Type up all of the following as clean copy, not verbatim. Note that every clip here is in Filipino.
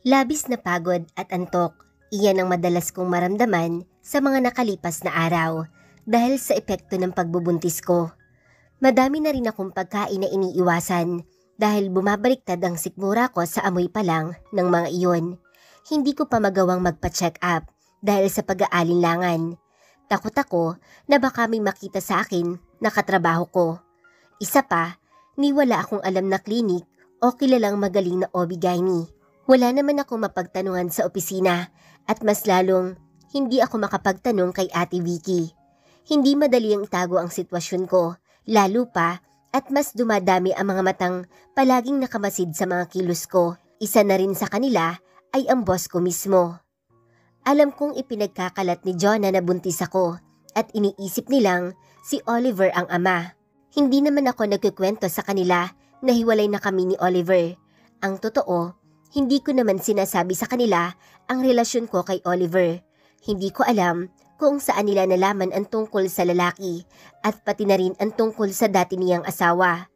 Labis na pagod at antok, iyan ang madalas kong maramdaman sa mga nakalipas na araw dahil sa epekto ng pagbubuntis ko. Madami na rin akong pagkain na iniiwasan dahil bumabaliktad ang sikmura ko sa amoy pa lang ng mga iyon. Hindi ko pa magawang magpa-check up dahil sa pag-aalinlangan. Takot ako na baka may makita sa akin na katrabaho ko. Isa pa, wala akong alam na klinik o kilalang magaling na OB-GYN. Wala naman ako mapagtanungan sa opisina at mas lalong hindi ako makapagtanong kay Ate Vicky. Hindi madali ang itago ang sitwasyon ko, lalo pa at mas dumadami ang mga matang palaging nakamasid sa mga kilos ko. Isa na rin sa kanila ay ang boss ko mismo. Alam kong ipinagkakalat ni Jonah na buntis ako at iniisip nilang si Oliver ang ama. Hindi naman ako nagkukwento sa kanila na hiwalay na kami ni Oliver. Ang totoo, hindi ko naman sinasabi sa kanila ang relasyon ko kay Oliver. Hindi ko alam kung saan nila nalaman ang tungkol sa lalaki at pati na rin ang tungkol sa dati niyang asawa.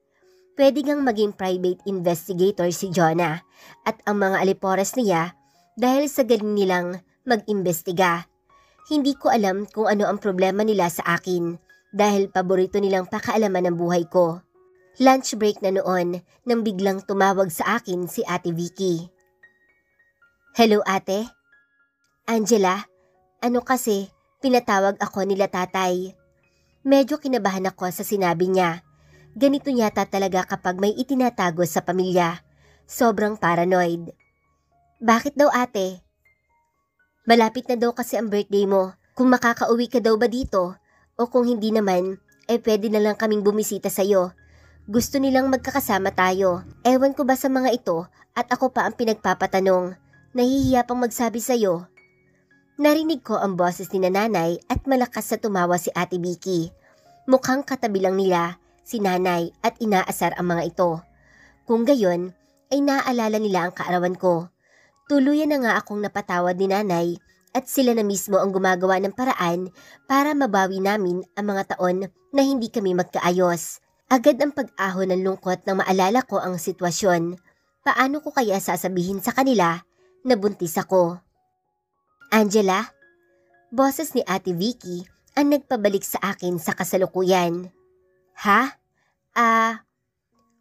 Pwede ngang maging private investigator si Jonah at ang mga alipores niya dahil sa galing nilang mag-imbestiga. Hindi ko alam kung ano ang problema nila sa akin dahil paborito nilang pakaalaman ang buhay ko. Lunch break na noon nang biglang tumawag sa akin si Ate Vicky. Hello ate? Angela, ano kasi, pinatawag ako nila tatay. Medyo kinabahan ako sa sinabi niya. Ganito yata talaga kapag may itinatago sa pamilya. Sobrang paranoid. Bakit daw ate? Malapit na daw kasi ang birthday mo. Kung makakauwi ka daw ba dito? O kung hindi naman, pwede na lang kaming bumisita sa'yo. Gusto nilang magkakasama tayo. Ewan ko ba sa mga ito at ako pa ang pinagpapatanong. Nahihiya pang magsabi sa'yo. Narinig ko ang boses ni nanay at malakas na tumawa si Ate Vicky. Mukhang katabi lang nila si nanay at inaasar ang mga ito. Kung gayon, ay naaalala nila ang kaarawan ko. Tuluyan na nga akong napatawad ni nanay at sila na mismo ang gumagawa ng paraan para mabawi namin ang mga taon na hindi kami magkaayos. Agad ang pag-ahon ng lungkot nang maalala ko ang sitwasyon. Paano ko kaya sasabihin sa kanila na buntis ako? Angela? Boses ni Ate Vicky ang nagpabalik sa akin sa kasalukuyan. Ha?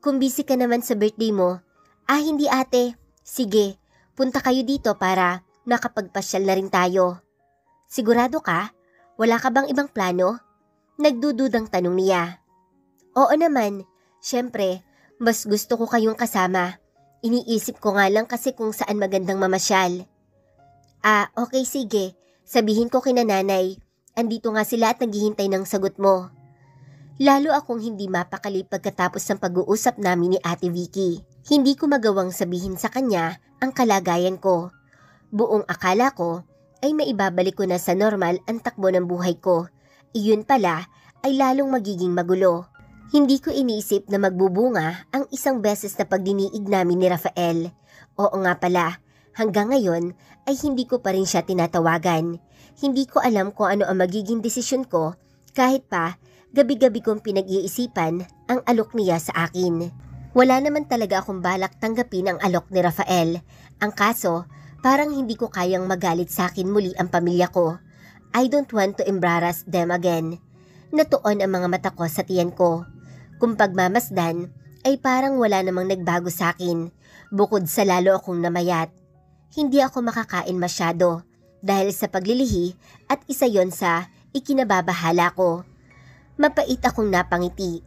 Kung busy ka naman sa birthday mo. Hindi ate. Sige, punta kayo dito para nakapagpasyal na rin tayo. Sigurado ka? Wala ka bang ibang plano? Nagdududang tanong niya. Oo naman, syempre, mas gusto ko kayong kasama. Iniisip ko nga lang kasi kung saan magandang mamasyal. Okay sige, sabihin ko kina nanay. Andito nga sila at naghihintay ng sagot mo. Lalo akong hindi mapakali pagkatapos ng pag-uusap namin ni Ate Vicky. Hindi ko magawang sabihin sa kanya ang kalagayan ko. Buong akala ko ay maibabalik ko na sa normal ang takbo ng buhay ko. Iyon pala ay lalong magiging magulo. Hindi ko iniisip na magbubunga ang isang beses na pagdiniig namin ni Rafael. Oo nga pala, hanggang ngayon ay hindi ko pa rin siya tinatawagan. Hindi ko alam kung ano ang magiging desisyon ko kahit pa gabi-gabi kong pinag-iisipan ang alok niya sa akin. Wala naman talaga akong balak tanggapin ang alok ni Rafael. Ang kaso, parang hindi ko kayang magalit sa akin muli ang pamilya ko. I don't want to embarrass them again. Natuon ang mga mata ko sa tiyan ko. Kung pagmamasdan, ay parang wala namang nagbago sa akin, bukod sa lalo akong namayat. Hindi ako makakain masyado dahil sa paglilihi at isa yon sa ikinababahala ko. Mapait akong napangiti.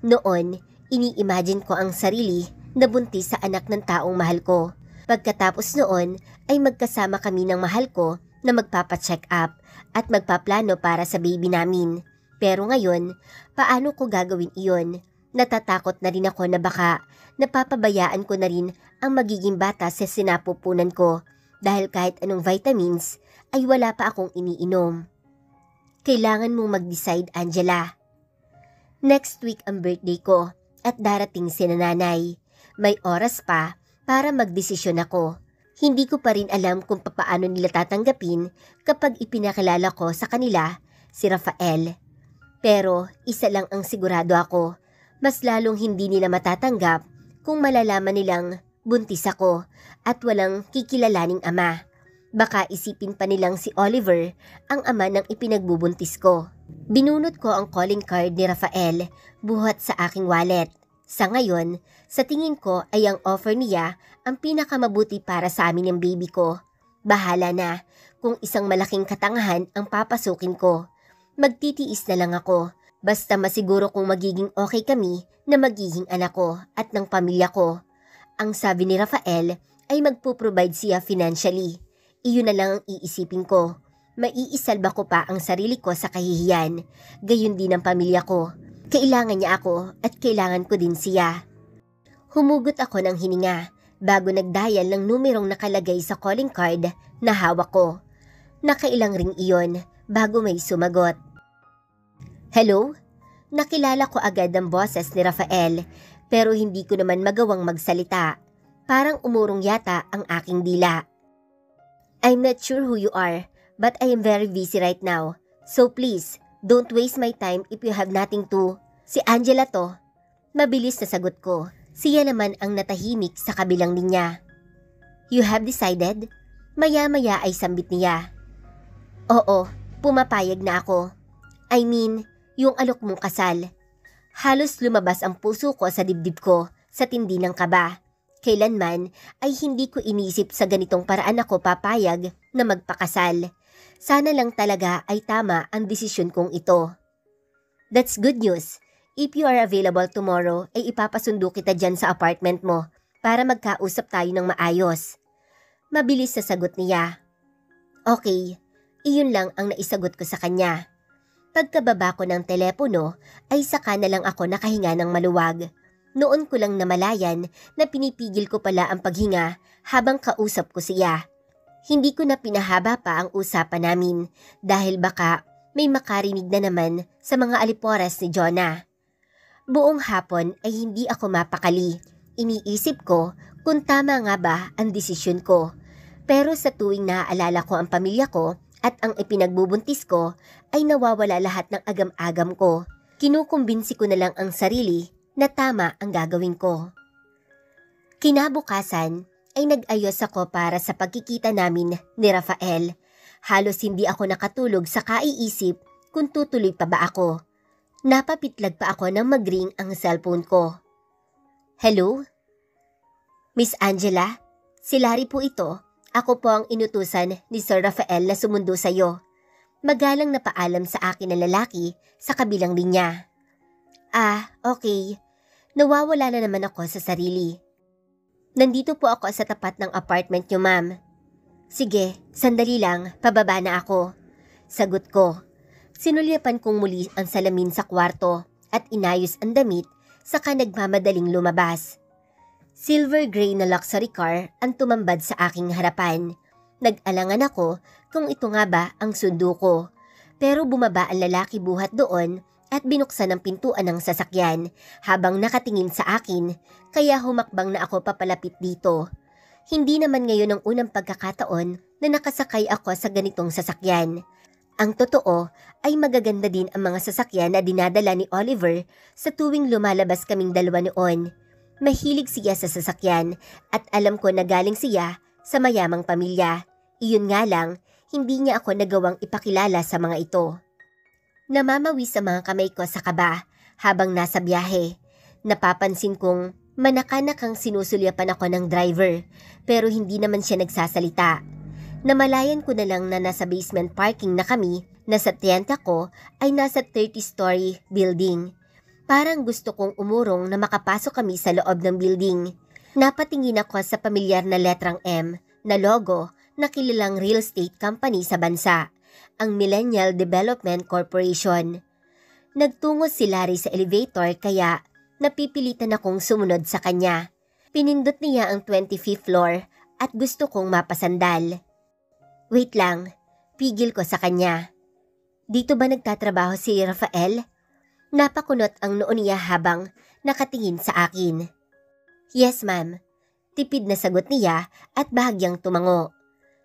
Noon, ini-imagine ko ang sarili na buntis sa anak ng taong mahal ko. Pagkatapos noon ay magkasama kami ng mahal ko na magpapacheck up at magpaplano para sa baby namin. Pero ngayon, paano ko gagawin iyon? Natatakot na rin ako na baka napapabayaan ko na rin ang magiging bata sa sinapupunan ko dahil kahit anong vitamins ay wala pa akong iniinom. Kailangan mong mag-decide, Angela. Next week ang birthday ko at darating si nanay. May oras pa para magdesisyon ako. Hindi ko pa rin alam kung paano nila tatanggapin kapag ipinakilala ko sa kanila si Rafael. Pero isa lang ang sigurado ako, mas lalong hindi nila matatanggap kung malalaman nilang buntis ako at walang kikilalaning ama. Baka isipin pa nilang si Oliver ang ama ng ipinagbubuntis ko. Binunot ko ang calling card ni Rafael buhat sa aking wallet. Sa ngayon, sa tingin ko ay ang offer niya ang pinakamabuti para sa amin ng baby ko. Bahala na kung isang malaking katangahan ang papasukin ko. Magtitiis na lang ako, basta masiguro kung magiging okay kami na magiging anak ko at ng pamilya ko. Ang sabi ni Rafael ay magpo-provide siya financially. Iyon na lang ang iisipin ko. Maiisalba ko pa ang sarili ko sa kahihiyan, gayon din ang pamilya ko. Kailangan niya ako at kailangan ko din siya. Humugot ako ng hininga bago nagdial ng numerong nakalagay sa calling card na hawak ko. Nakailang ring iyon bago may sumagot. Hello? Nakilala ko agad ang boses ni Rafael pero hindi ko naman magawang magsalita. Parang umurong yata ang aking dila. I'm not sure who you are, but I am very busy right now. So please, don't waste my time if you have nothing to. Si Angela to. Mabilis na sagot ko. Siya naman ang natahimik sa kabilang linya. You have decided? Maya-maya ay sambit niya. Oo, pumapayag na ako. I mean, yung alok mong kasal. Halos lumabas ang puso ko sa dibdib ko sa tindi ng kaba. Kailanman ay hindi ko inisip sa ganitong paraan ako papayag na magpakasal. Sana lang talaga ay tama ang desisyon kong ito. That's good news. If you are available tomorrow ay ipapasundo kita dyan sa apartment mo para magkausap tayo ng maayos. Mabilis sa sagot niya. Okay, iyon lang ang naisagot ko sa kanya. Pagkababa ko ng telepono ay saka na lang ako nakahinga ng maluwag. Noon ko lang namalayan na pinipigil ko pala ang paghinga habang kausap ko siya. Hindi ko na pinahaba pa ang usapan namin dahil baka may makarinig na naman sa mga alipores ni Jonah. Buong hapon ay hindi ako mapakali. Iniisip ko kung tama nga ba ang desisyon ko. Pero sa tuwing naaalala ko ang pamilya ko at ang ipinagbubuntis ko ay nawawala lahat ng agam-agam ko. Kinukumbinsi ko na lang ang sarili na tama ang gagawin ko. Kinabukasan ay nag-ayos ako para sa pagkikita namin ni Rafael. Halos hindi ako nakatulog sa kaiisip kung tutuloy pa ba ako. Napapitlag pa ako nang mag-ring ang cellphone ko. Hello? Miss Angela? Si Larry po ito. Ako po ang inutusan ni Sir Rafael na sumundo sa iyo. Magalang na paalam sa akin ng lalaki sa kabilang linya. Ah, okay. Nawawala na naman ako sa sarili. Nandito po ako sa tapat ng apartment niyo, ma'am. Sige, sandali lang, pababa na ako. Sagot ko. Sinulyapan kong muli ang salamin sa kwarto at inayos ang damit saka nagmamadaling lumabas. Silver gray na luxury car ang tumambad sa aking harapan. Nag-alangan ako kung ito nga ba ang sundo ko. Pero bumaba ang lalaki buhat doon at binuksan ang pintuan ng sasakyan habang nakatingin sa akin, kaya humakbang na ako papalapit dito. Hindi naman ngayon ang unang pagkakataon na nakasakay ako sa ganitong sasakyan. Ang totoo ay magaganda din ang mga sasakyan na dinadala ni Oliver sa tuwing lumalabas kaming dalawa noon. Mahilig siya sa sasakyan at alam ko na galing siya sa mayamang pamilya. Iyon nga lang, hindi niya ako nagawang ipakilala sa mga ito. Namamawi sa mga kamay ko sa kaba habang nasa biyahe. Napapansin kong manakanakang sinusulyapan ako ng driver pero hindi naman siya nagsasalita. Namalayan ko na lang na nasa basement parking na kami na sa tiyenta ko ay nasa 30-story building. Parang gusto kong umurong na makapasok kami sa loob ng building. Napatingin ako sa pamilyar na letrang M na logo na kilalang real estate company sa bansa, ang Millennial Development Corporation. Nagtungo si Larry sa elevator kaya napipilitan akong sumunod sa kanya. Pinindot niya ang 25th floor at gusto kong mapasandal. Wait lang, pigil ko sa kanya. Dito ba nagtatrabaho si Rafael? Napakunot ang noo niya habang nakatingin sa akin. Yes, ma'am. Tipid na sagot niya at bahagyang tumango.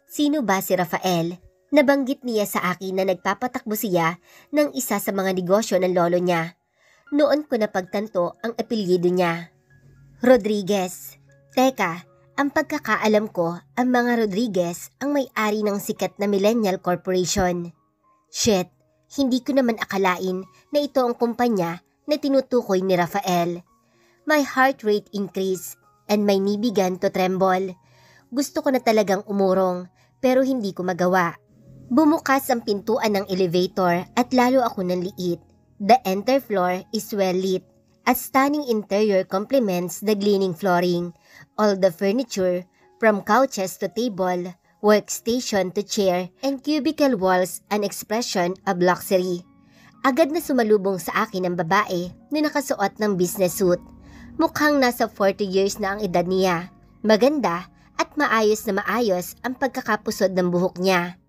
Sino ba si Rafael? Nabanggit niya sa akin na nagpapatakbo siya ng isa sa mga negosyo ng lolo niya. Noon ko napagtanto ang apelyido niya. Rodriguez. Teka, Ang pagkakaalam ko, ang mga Rodriguez ang may-ari ng sikat na Millennial Corporation. Shit, hindi ko naman akalain na ito ang kumpanya na tinutukoy ni Rafael. My heart rate increased and my knee began to tremble. Gusto ko na talagang umurong pero hindi ko magawa. Bumukas ang pintuan ng elevator at lalo ako nanliit. The entire floor is well lit. A stunning interior complements the gleaming flooring. All the furniture, from couches to table, workstation to chair, and cubicle walls an expression of luxury. Agad na sumalubong sa akin ang babae na nakasuot ng business suit. Mukhang nasa 40 years na ang edad niya. Maganda at maayos na maayos ang pagkakapusod ng buhok niya.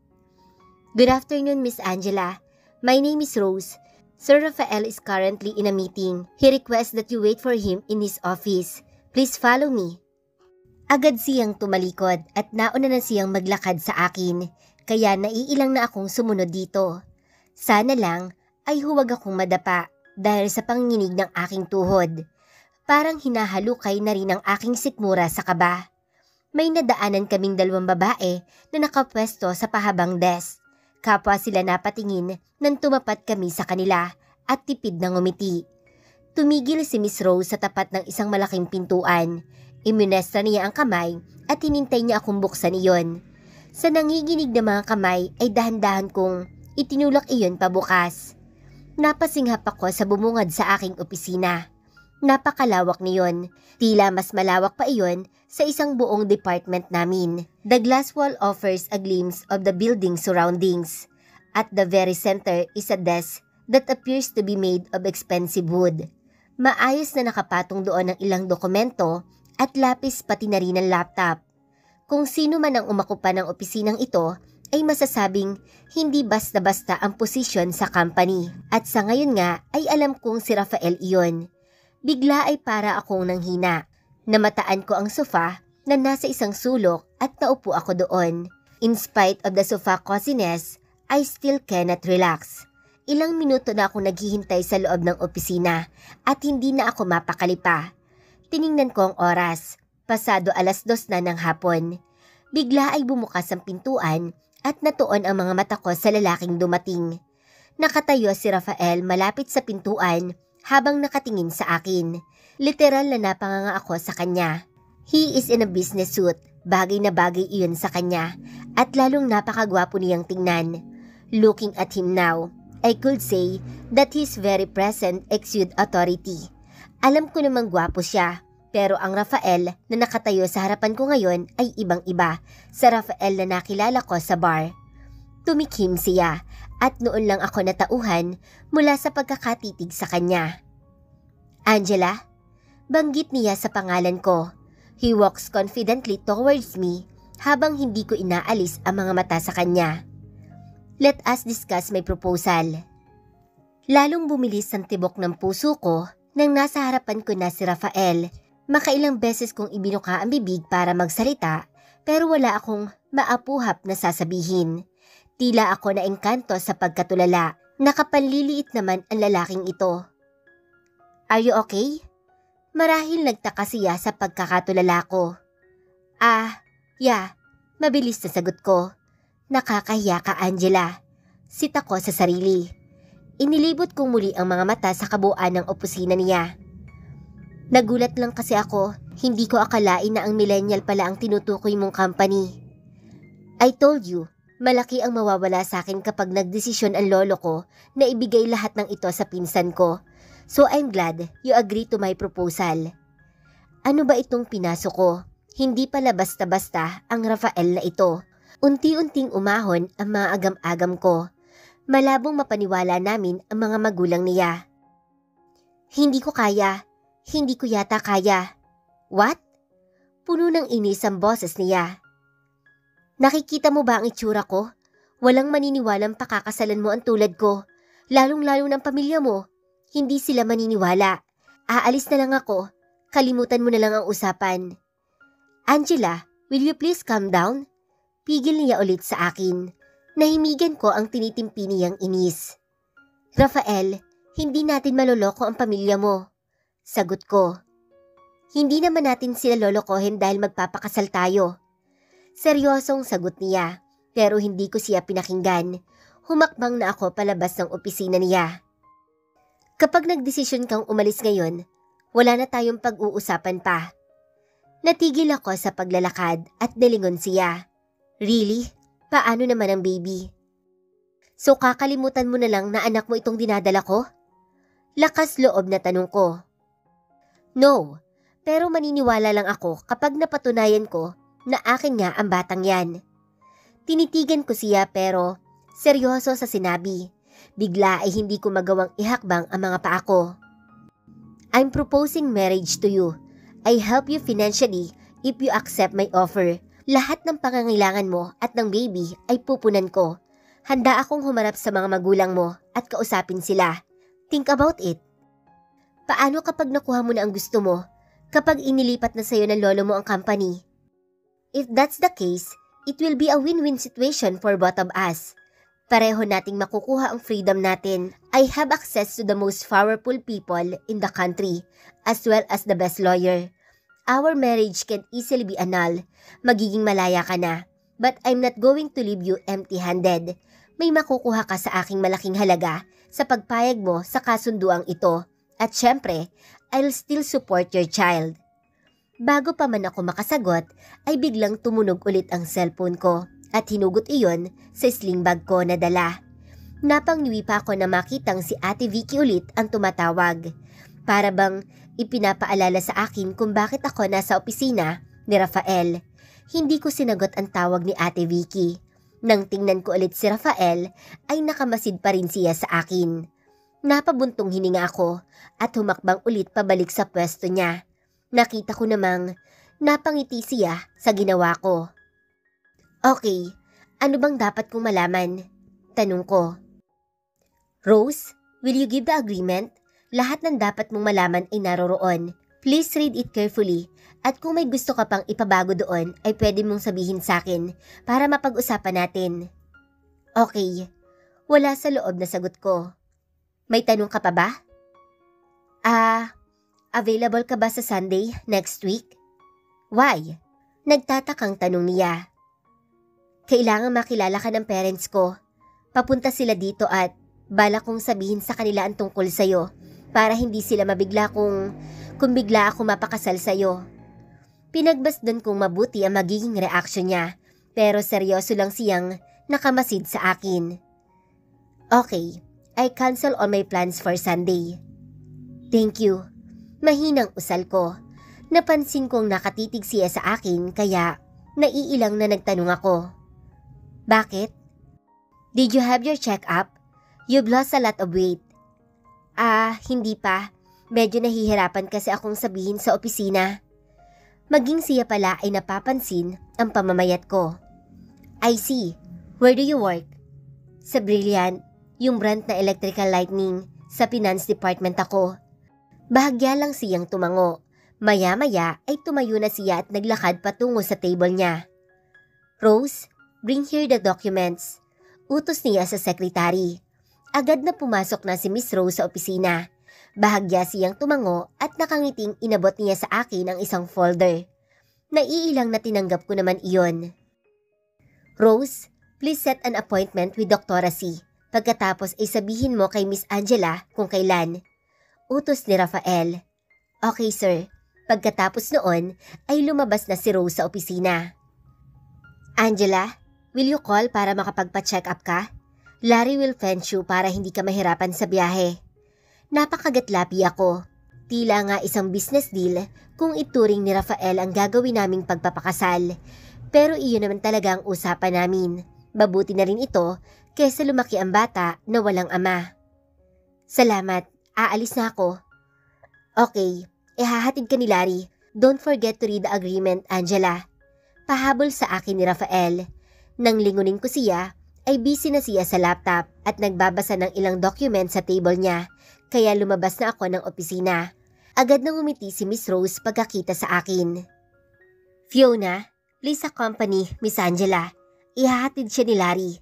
Good afternoon, Miss Angela. My name is Rose. Sir Rafael is currently in a meeting. He requests that you wait for him in his office. Please follow me. Agad siyang tumalikod at nauna na siyang maglakad sa akin, kaya naiilang na akong sumunod dito. Sana lang ay huwag akong madapa dahil sa panginginig ng aking tuhod. Parang hinahalukay na rin ang aking sikmura sa kaba. May nadaanan kaming dalawang babae na nakapwesto sa pahabang desk. Kapwa sila napatingin nang tumapat kami sa kanila at tipid na ngumiti. Tumigil si Miss Rose sa tapat ng isang malaking pintuan. Imunestra niya ang kamay at hinintay niya akong buksan iyon. Sa nanginginig na mga kamay ay dahan-dahan kong itinulak iyon pabukas. Napasinghap ako sa bumungad sa aking opisina. Napakalawak niyon. Tila mas malawak pa iyon sa isang buong department namin. The glass wall offers a glimpse of the building surroundings. At the very center is a desk that appears to be made of expensive wood. Maayos na nakapatong doon ang ilang dokumento at lapis pati na rin ang laptop. Kung sino man ang umakupa ng opisinang ito ay masasabing hindi basta-basta ang posisyon sa company. At sa ngayon nga ay alam kong si Rafael iyon. Bigla ay para akong nanghina. Namataan ko ang sofa na nasa isang sulok at naupo ako doon. In spite of the sofa coziness, I still cannot relax. Ilang minuto na akong naghihintay sa loob ng opisina at hindi na ako mapakali pa. Tiningnan ko ang oras. Pasado 2:00 na ng hapon. Bigla ay bumukas ang pintuan at natuon ang mga mata ko sa lalaking dumating. Nakatayo si Rafael malapit sa pintuan habang nakatingin sa akin. Literal na napanganga ako sa kanya. He is in a business suit. Bagay na bagay iyon sa kanya at lalong napakagwapo niyang tingnan. Looking at him now, I could say that his very presence exude authority. Alam ko namang gwapo siya, pero ang Rafael na nakatayo sa harapan ko ngayon ay ibang-iba sa Rafael na nakilala ko sa bar. Tumikim siya at noon lang ako natauhan mula sa pagkakatitig sa kanya. Angela, banggit niya sa pangalan ko. He walks confidently towards me habang hindi ko inaalis ang mga mata sa kanya. Let us discuss my proposal. Lalong bumilis ang tibok ng puso ko nang nasa harapan ko na si Rafael. Makailang beses kong ibinuka ang bibig para magsalita pero wala akong maapuhap na sasabihin. Tila ako na engkanto sa pagkatulala. Nakapanliliit naman ang lalaking ito. Are you okay? Marahil nagtaka siya sa pagkakatulala ko. Yeah, mabilis na sagot ko. Nakakahiya ka, Angela. Sita ko sa sarili. Inilibot kong muli ang mga mata sa kabuuan ng opisina niya. Nagulat lang kasi ako, hindi ko akalain na ang millennial pala ang tinutukoy mong company. I told you, malaki ang mawawala sa akin kapag nagdesisyon ang lolo ko na ibigay lahat ng ito sa pinsan ko. So I'm glad you agree to my proposal. Ano ba itong pinasok ko? Hindi pala basta-basta ang Rafael na ito. Unti-unting umahon ang mga agam-agam ko. Malabong mapaniwala namin ang mga magulang niya. Hindi ko kaya. Hindi ko yata kaya. What? Puno ng inis ang boses niya. Nakikita mo ba ang itsura ko? Walang maniniwalang pakakasalan mo ang tulad ko. Lalong-lalo ng pamilya mo. Hindi sila maniniwala. Aalis na lang ako. Kalimutan mo na lang ang usapan. Angela, will you please calm down? Pigil niya ulit sa akin. Nahimigan ko ang tinitimpi niyang inis. Rafael, hindi natin maloloko ang pamilya mo. Sagot ko. Hindi naman natin sila lolokohin dahil magpapakasal tayo. Seryosong sagot niya, pero hindi ko siya pinakinggan. Humakbang na ako palabas ng opisina niya. Kapag nagdesisyon kang umalis ngayon, wala na tayong pag-uusapan pa. Natigil ako sa paglalakad at nilingon siya. Really? Paano naman ang baby? So kakalimutan mo na lang na anak mo itong dinadala ko? Lakas loob na tanong ko. No, pero maniniwala lang ako kapag napatunayan ko na akin nga ang batang yan. Tinitigan ko siya pero seryoso sa sinabi. Bigla ay hindi ko magawang ihakbang ang mga paa ko. I'm proposing marriage to you. I help you financially if you accept my offer. Lahat ng pangangailangan mo at ng baby ay pupunan ko. Handa akong humarap sa mga magulang mo at kausapin sila. Think about it. Paano kapag nakuha mo na ang gusto mo? Kapag inilipat na sa'yo ng lolo mo ang company? If that's the case, it will be a win-win situation for both of us. Pareho nating makukuha ang freedom natin. I have access to the most powerful people in the country, as well as the best lawyer. Our marriage can easily be annulled. Magiging malaya ka na. But I'm not going to leave you empty-handed. May makukuha ka sa aking malaking halaga sa pagpayag mo sa kasunduang ito. At syempre, I'll still support your child. Bago pa man ako makasagot, ay biglang tumunog ulit ang cellphone ko at hinugot iyon sa sling bag ko na dala. Napangniwi pa ako na makitang si Ate Vicky ulit ang tumatawag. Para bang ipinapaalala sa akin kung bakit ako nasa opisina ni Rafael. Hindi ko sinagot ang tawag ni Ate Vicky. Nang tingnan ko ulit si Rafael, ay nakamasid pa rin siya sa akin. Napabuntong hininga ako at humakbang ulit pabalik sa pwesto niya. Nakita ko namang napangiti siya sa ginawa ko. Okay, ano bang dapat kong malaman? Tanong ko. Rose, will you give the agreement? Lahat ng dapat mong malaman ay naroroon. Please read it carefully. At kung may gusto ka pang ipabago doon, ay pwede mong sabihin sa akin para mapag-usapan natin. Okay, wala sa loob na sagot ko. May tanong ka pa ba? Available ka ba sa Sunday next week? Why? Nagtatakang tanong niya. Kailangan makilala ka ng parents ko. Papunta sila dito at bala kong sabihin sa kanila ang tungkol sa'yo para hindi sila mabigla kung bigla ako mapakasal sa'yo. Pinagbasdan kong mabuti ang magiging reaksyon niya pero seryoso lang siyang nakamasid sa akin. Okay, I cancel all my plans for Sunday. Thank you. Mahinang usal ko. Napansin kong nakatitig siya sa akin kaya naiilang na nagtanong ako. Bakit? Did you have your check-up? You've lost a lot of weight. Hindi pa. Medyo nahihirapan kasi akong sabihin sa opisina. Maging siya pala ay napapansin ang pamamayat ko. I see. Where do you work? Sa Brilliant, yung brand na electrical lighting. Sa finance department ako. Bahagya lang siyang tumango. Maya-maya ay tumayo na siya at naglakad patungo sa table niya. Rose, bring here the documents. Utos niya sa sekretary. Agad na pumasok na si Miss Rose sa opisina. Bahagya siyang tumango at nakangiting inabot niya sa akin ang isang folder. Naiilang na tinanggap ko naman iyon. Rose, please set an appointment with Dr. C. Pagkatapos ay sabihin mo kay Miss Angela kung kailan. Utos ni Rafael. Okay sir. Pagkatapos noon ay lumabas na si Rose sa opisina. Angela, will you call para makapagpa-check up ka? Larry will fence you para hindi ka mahirapan sa biyahe. Napakagatlapi ako. Tila nga isang business deal kung ituring ni Rafael ang gagawin naming pagpapakasal. Pero iyon naman talaga ang usapan namin. Mabuti na rin ito kaysa lumaki ang bata na walang ama. Salamat. Aalis na ako. Okay, ihahatid ka ni Larry. Don't forget to read the agreement, Angela. Pahabol sa akin ni Rafael. Nang lingunin ko siya, ay busy na siya sa laptop at nagbabasa ng ilang document sa table niya, kaya lumabas na ako ng opisina. Agad nang umiti si Miss Rose pagkakita sa akin. Fiona, please accompany Miss Angela. Ihahatid siya ni Larry.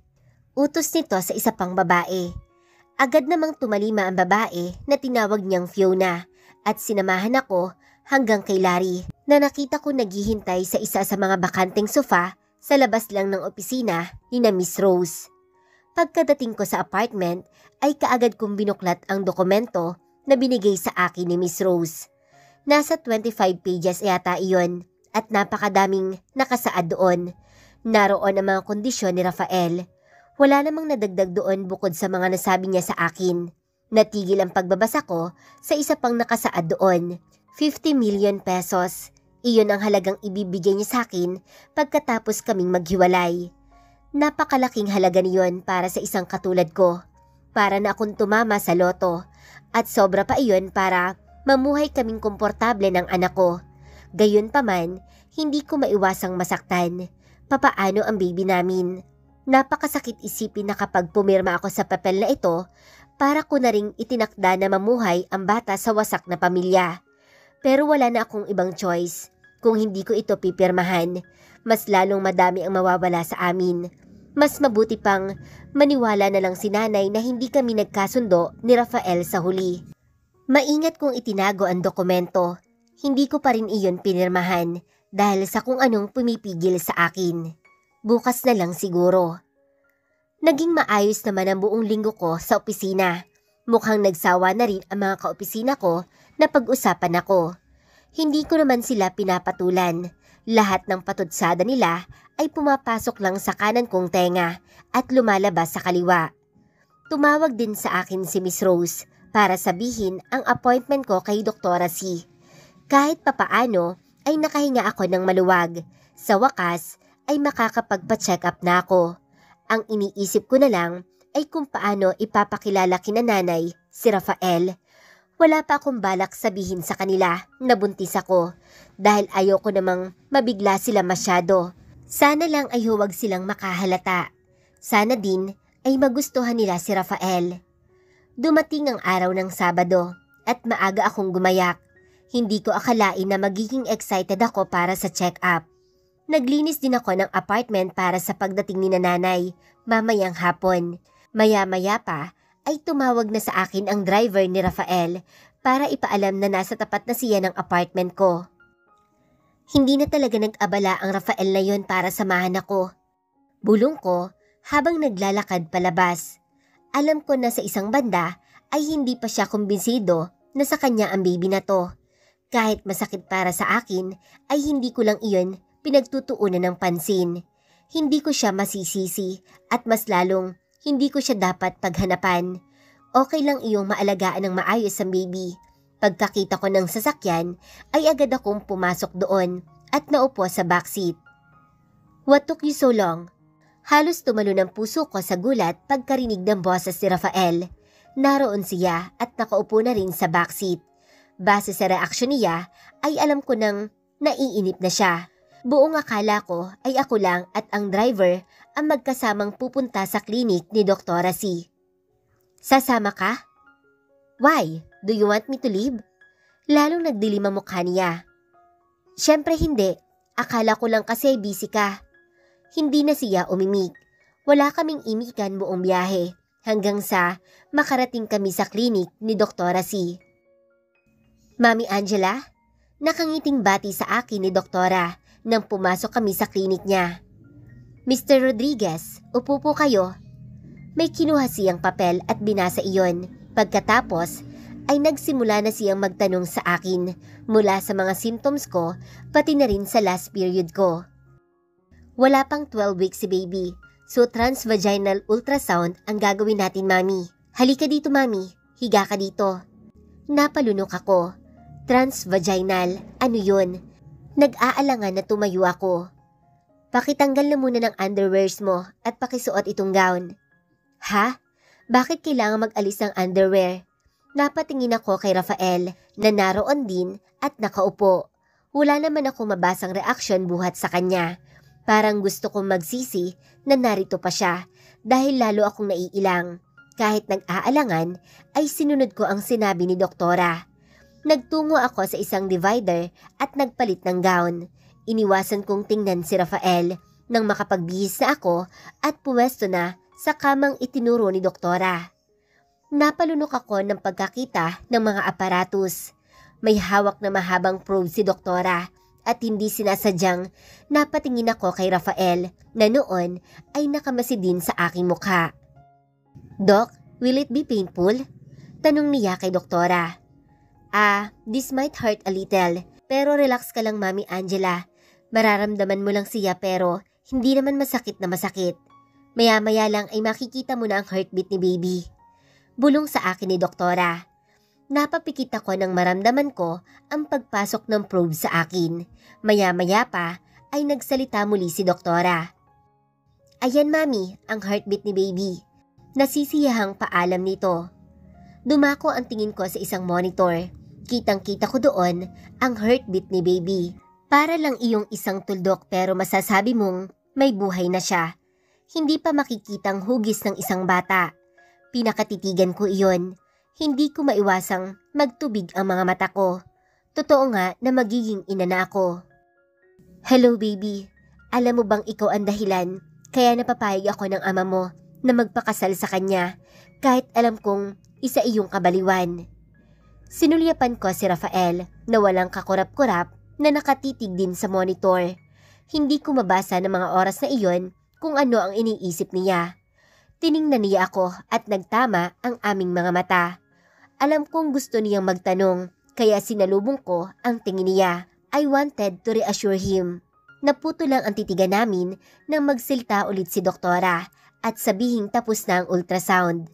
Utos nito sa isa pang babae. Agad namang tumalima ang babae na tinawag niyang Fiona at sinamahan ako hanggang kay Larry na nakita ko naghihintay sa isa sa mga bakanteng sofa sa labas lang ng opisina ni na Miss Rose. Pagkadating ko sa apartment ay kaagad kong binuklat ang dokumento na binigay sa akin ni Miss Rose. Nasa 25 pages yata iyon at napakadaming nakasaad doon. Naroon ang mga kondisyon ni Rafael. Wala namang nadagdag doon bukod sa mga nasabi niya sa akin. Natigil ang pagbabasa ko sa isa pang nakasaad doon. 50 million pesos. Iyon ang halagang ibibigay niya sa akin pagkatapos kaming maghiwalay. Napakalaking halaga niyon para sa isang katulad ko. Para na akong tumama sa loto. At sobra pa iyon para mamuhay kaming komportable ng anak ko. Gayunpaman, hindi ko maiwasang masaktan. Papaano ang baby namin? Napakasakit isipin na kapag pumirma ako sa papel na ito, para ko na ring itinakda na mamuhay ang bata sa wasak na pamilya. Pero wala na akong ibang choice. Kung hindi ko ito pipirmahan, mas lalong madami ang mawawala sa amin. Mas mabuti pang maniwala na lang si nanay na hindi kami nagkasundo ni Rafael sa huli. Maingat kong itinago ang dokumento. Hindi ko pa rin iyon pinirmahan dahil sa kung anong pumipigil sa akin. Bukas na lang siguro. Naging maayos naman ang buong linggo ko sa opisina. Mukhang nagsawa na rin ang mga kaopisina ko na pag-usapan ako. Hindi ko naman sila pinapatulan. Lahat ng patutsada nila ay pumapasok lang sa kanan kong tenga at lumalabas sa kaliwa. Tumawag din sa akin si Miss Rose para sabihin ang appointment ko kay Doktora C. Kahit papaano ay nakahinga ako ng maluwag. Sa wakas ay makakapagpa-check up na ako. Ang iniisip ko na lang ay kung paano ipapakilala kina nanay si Rafael. Wala pa akong balak sabihin sa kanila na buntis ako dahil ayoko namang mabigla sila masyado. Sana lang ay huwag silang makahalata. Sana din ay magustuhan nila si Rafael. Dumating ang araw ng Sabado at maaga akong gumayak. Hindi ko akalain na magiging excited ako para sa check-up. Naglinis din ako ng apartment para sa pagdating ni nanay mamayang hapon. Maya-maya pa ay tumawag na sa akin ang driver ni Rafael para ipaalam na nasa tapat na siya ng apartment ko. Hindi na talaga nag-abala ang Rafael na yon para samahan ako. Bulong ko habang naglalakad palabas. Alam ko na sa isang banda ay hindi pa siya kumbinsido na sa kanya ang baby na to. Kahit masakit para sa akin ay hindi ko lang iyon pinagtutuunan ng pansin. Hindi ko siya masisisi at mas lalong hindi ko siya dapat paghanapan. Okay lang iyong maalagaan ng maayos ang baby. Pagkakita ko ng sasakyan ay agad akong pumasok doon at naupo sa backseat. What took you so long? Halos tumalon ang puso ko sa gulat pagkarinig ng boses ni Rafael. Naroon siya at nakaupo na rin sa backseat. Base sa reaksyon niya ay alam ko nang naiinip na siya. Buong akala ko ay ako lang at ang driver ang magkasamang pupunta sa klinik ni Doktora C. Sasama ka? Why? Do you want me to leave? Lalong nagdilim ang mukha niya. Siyempre hindi. Akala ko lang kasi busy ka. Hindi na siya umimik. Wala kaming imikan buong biyahe hanggang sa makarating kami sa klinik ni Doktora C. Mami Angela? Nakangiting bati sa akin ni Doktora nang pumasok kami sa klinik niya. Mr. Rodriguez, upo po kayo. May kinuha siyang papel at binasa iyon. Pagkatapos ay nagsimula na siyang magtanong sa akin mula sa mga symptoms ko pati na rin sa last period ko. Wala pang 12 weeks si baby, so transvaginal ultrasound ang gagawin natin, mami. Halika dito, mami. Higa ka dito. Napalunok ako. Transvaginal, ano yun? Nag-aalangan na tumayo ako. Pakitanggal na muna ng underwears mo at pakisuot itong gown. Ha? Bakit kailangan mag-alis ng underwear? Napatingin ako kay Rafael na naroon din at nakaupo. Wala naman ako mabasang reaksyon buhat sa kanya. Parang gusto kong magsisi na narito pa siya dahil lalo akong naiilang. Kahit nag-aalangan ay sinunod ko ang sinabi ni Doktora. Nagtungo ako sa isang divider at nagpalit ng gown. Iniwasan kong tingnan si Rafael nang makapagbihis na ako at puwesto na sa kamang itinuro ni Doktora. Napalunok ako ng pagkakita ng mga aparatus. May hawak na mahabang probe si doktora at hindi sinasadyang napatingin ako kay Rafael na noon ay nakamasi din sa aking mukha. "Doc, will it be painful?" Tanong niya kay doktora. This might hurt a little, pero relax ka lang Mami Angela. Mararamdaman mo lang siya pero hindi naman masakit na masakit. Maya-maya lang ay makikita mo na ang heartbeat ni baby. Bulong sa akin ni doktora. Napapikit ako nang maramdaman ko ang pagpasok ng probe sa akin. Maya-maya pa ay nagsalita muli si doktora. "Ayan Mami, ang heartbeat ni baby." Nasisiyahang paalam nito. Dumako ang tingin ko sa isang monitor. Kitang-kita ko doon ang heartbeat ni baby. Para lang iyong isang tuldok pero masasabi mong may buhay na siya. Hindi pa makikitang hugis ng isang bata. Pinakatitigan ko iyon. Hindi ko maiwasang magtubig ang mga mata ko. Totoo nga na magiging ina na ako. "Hello baby, alam mo bang ikaw ang dahilan kaya napapayag ako ng ama mo na magpakasal sa kanya kahit alam kong isa iyong kabaliwan." Sinulyapan ko si Rafael na walang kakurap-kurap na nakatitig din sa monitor. Hindi ko mabasa ng mga oras na iyon kung ano ang iniisip niya. Tiningnan niya ako at nagtama ang aming mga mata. Alam kong gusto niyang magtanong kaya sinalubong ko ang tingin niya. I wanted to reassure him. Naputo lang ang titigan namin nang magsilta ulit si doktora at sabihing tapos na ang ultrasound.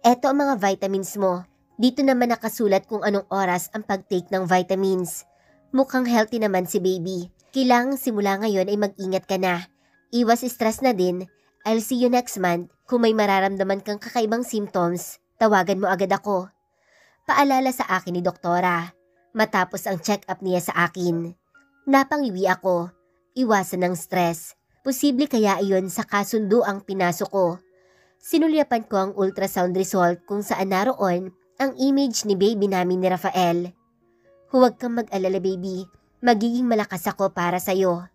"Eto ang mga vitamins mo. Dito naman nakasulat kung anong oras ang pag-take ng vitamins. Mukhang healthy naman si baby. Kailangang simula ngayon ay mag-ingat ka na. Iwas stress na din. I'll see you next month. Kung may mararamdaman kang kakaibang symptoms, tawagan mo agad ako." Paalala sa akin ni doktora. Matapos ang check-up niya sa akin. Napangiwi ako. Iwasan ng stress. Posible kaya iyon sa kasundo ang pinasok ko. Sinulyapan ko ang ultrasound result kung saan naroon ang image ni baby namin ni Rafael. "Huwag kang mag-alala baby, magiging malakas ako para sa'yo."